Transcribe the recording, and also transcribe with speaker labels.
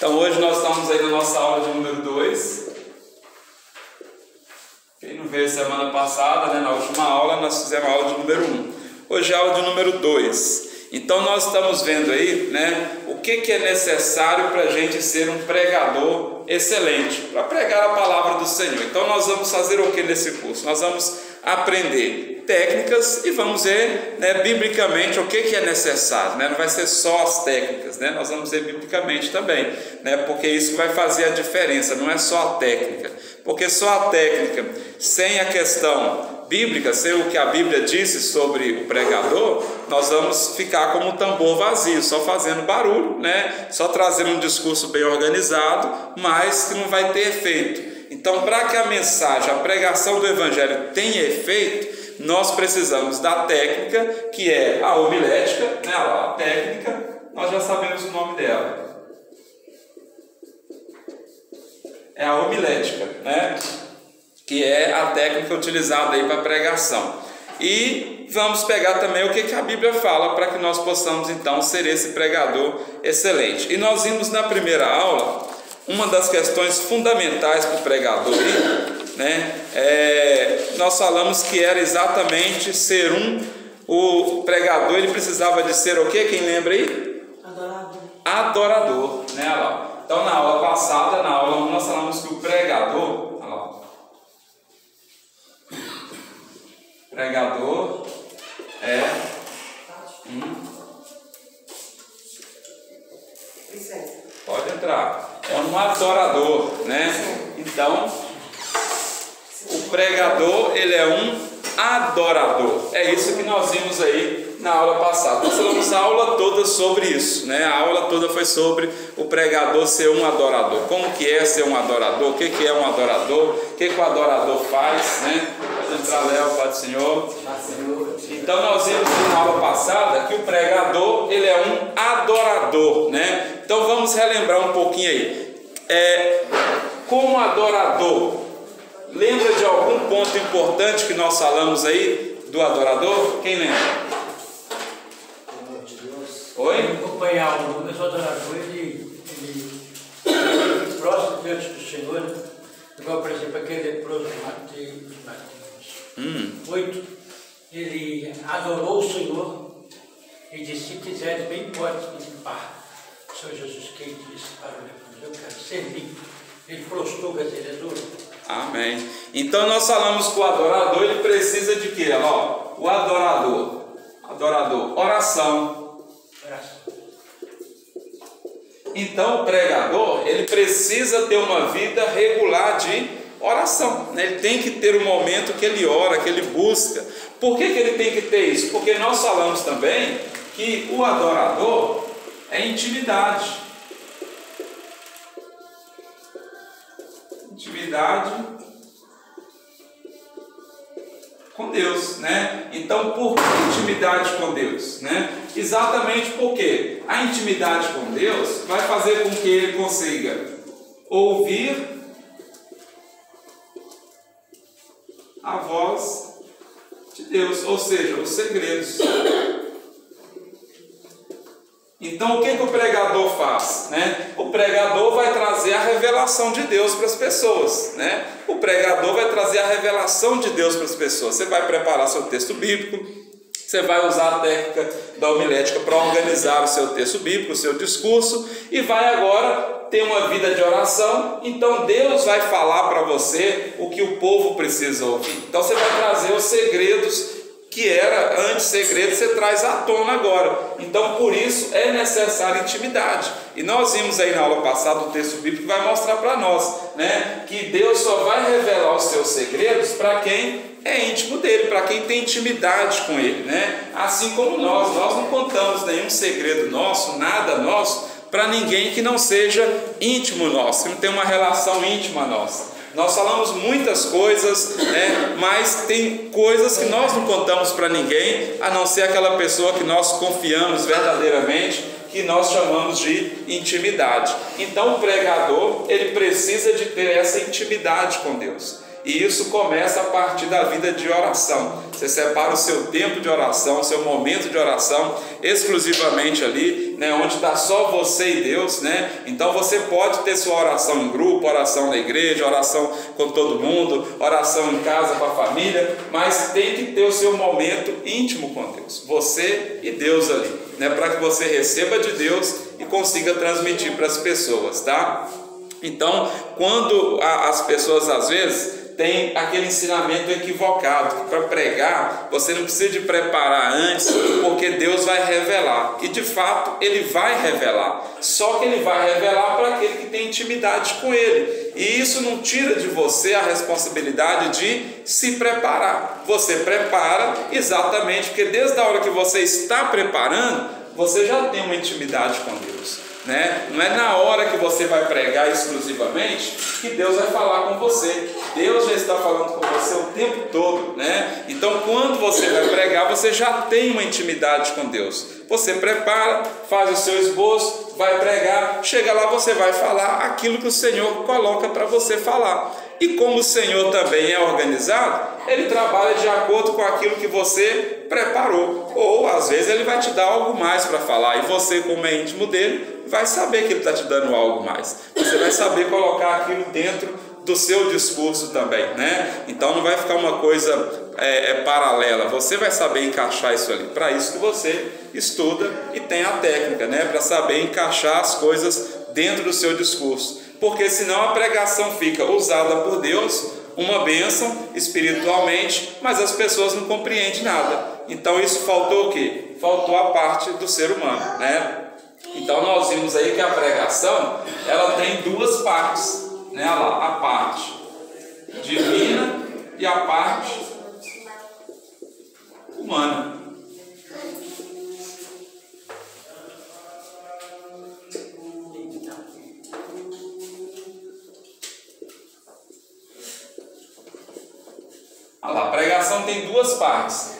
Speaker 1: Então hoje nós estamos aí na nossa aula de número 2. Quem não veio semana passada, na última aula nós fizemos a aula de número 1. Hoje é a aula de número 2. Então nós estamos vendo aí, o que é necessário para a gente ser um pregador excelente, para pregar a palavra do Senhor. Então nós vamos fazer o que nesse curso? Nós vamos aprender técnicas e vamos ver, biblicamente o que é necessário, Não vai ser só as técnicas, Nós vamos ver biblicamente também, Porque isso vai fazer a diferença, não é só a técnica, porque só a técnica, sem a questão bíblica, sem o que a Bíblia disse sobre o pregador, nós vamos ficar como um tambor vazio, só fazendo barulho, Só trazendo um discurso bem organizado, mas que não vai ter efeito. Então, para que a mensagem, a pregação do Evangelho tenha efeito, nós precisamos da técnica, que é a homilética, A técnica, nós já sabemos o nome dela. É a homilética, Que é a técnica utilizada aí para pregação. E vamos pegar também o que a Bíblia fala para que nós possamos então ser esse pregador excelente. E nós vimos na primeira aula uma das questões fundamentais para o pregador, nós falamos que era exatamente ser o pregador, ele precisava de ser o quê? Quem lembra aí? Adorador, Então na aula passada, na aula 1, nós falamos que o pregador é pode entrar, é um adorador, Então o pregador, ele é um adorador. É isso que nós vimos aí na aula passada. Nós falamos a aula toda sobre isso, A aula toda foi sobre o pregador ser um adorador. Como que é ser um adorador? O que é um adorador? O que o adorador faz, Pode entrar, Léo, Pai do Senhor. Então nós vimos na aula passada que o pregador, ele é um adorador, Então vamos relembrar um pouquinho aí. Como adorador, lembra de algum ponto importante que nós falamos aí do adorador? Quem lembra? Oi?
Speaker 2: Acompanhar o adorador, ele próximo diante do Senhor, igual por exemplo aquele leproso Mateus 8, ele adorou o Senhor e disse: se quiseres, bem podes me limpar. O Senhor Jesus quem disse para o leproso: eu quero servir. Ele prostrou, ele adorou.
Speaker 1: Amém. Então nós falamos que o adorador, ele precisa de quê? O adorador, oração. Então o pregador, ele precisa ter uma vida regular de oração, Ele tem que ter um momento que ele ora, que ele busca. Por que ele tem que ter isso? Porque nós falamos também que o adorador é intimidade com Deus, Então, por que intimidade com Deus, Exatamente porque a intimidade com Deus vai fazer com que ele consiga ouvir a voz de Deus, ou seja, os segredos. Então o que o pregador faz? O pregador vai trazer a revelação de Deus para as pessoas, O pregador vai trazer a revelação de Deus para as pessoas. Você vai preparar seu texto bíblico, você vai usar a técnica da homilética para organizar o seu texto bíblico, o seu discurso, e vai agora ter uma vida de oração. Então Deus vai falar para você o que o povo precisa ouvir. Então você vai trazer os segredos que era antes segredo, você traz à tona agora. Então por isso é necessária intimidade. E nós vimos aí na aula passada o texto bíblico que vai mostrar para nós, que Deus só vai revelar os seus segredos para quem é íntimo dele, para quem tem intimidade com ele, Assim como nós não contamos nenhum segredo nosso, nada nosso, para ninguém que não seja íntimo nosso, que não tem uma relação íntima nossa. Nós falamos muitas coisas, mas tem coisas que nós não contamos para ninguém, a não ser aquela pessoa que nós confiamos verdadeiramente, que nós chamamos de intimidade. Então o pregador, ele precisa de ter essa intimidade com Deus. E isso começa a partir da vida de oração. Você separa o seu tempo de oração, o seu momento de oração, exclusivamente ali, né, onde está só você e Deus, né? Então você pode ter sua oração em grupo, oração na igreja, oração com todo mundo, oração em casa com a família, mas tem que ter o seu momento íntimo com Deus, você e Deus ali, né, para que você receba de Deus e consiga transmitir para as pessoas, tá? Então, quando as pessoas às vezes tem aquele ensinamento equivocado, que para pregar você não precisa de preparar antes, porque Deus vai revelar, e de fato Ele vai revelar, só que Ele vai revelar para aquele que tem intimidade com Ele, e isso não tira de você a responsabilidade de se preparar. Você prepara exatamente porque desde a hora que você está preparando, você já tem uma intimidade com Deus, né? Não é na hora que você vai pregar exclusivamente que Deus vai falar com você. Deus já está falando com você o tempo todo, né? Então quando você vai pregar, você já tem uma intimidade com Deus. Você prepara, faz o seu esboço, vai pregar, chega lá, você vai falar aquilo que o Senhor coloca para você falar. E como o Senhor também é organizado, Ele trabalha de acordo com aquilo que você preparou. Ou às vezes Ele vai te dar algo mais para falar, e você, como é íntimo dele, vai saber que Ele está te dando algo mais. Você vai saber colocar aquilo dentro do seu discurso também, né? Então não vai ficar uma coisa paralela. Você vai saber encaixar isso ali. Para isso que você estuda e tem a técnica, né? Para saber encaixar as coisas dentro do seu discurso. Porque senão a pregação fica usada por Deus, uma bênção espiritualmente, mas as pessoas não compreendem nada. Então isso faltou o quê? Faltou a parte do ser humano, né? Então nós vimos aí que a pregação, ela tem duas partes, né? Olha lá, a parte divina e a parte humana. Olha lá, a pregação tem duas partes.